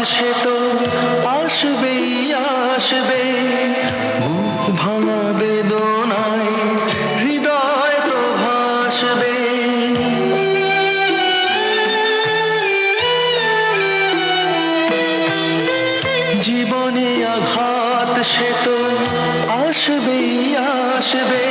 সে তো আসবেই আসবে, বুক ভাঙা বেদনায় হৃদয় তো ভাসবে। জীবনে আঘাত সে তো আসবেই আসবে,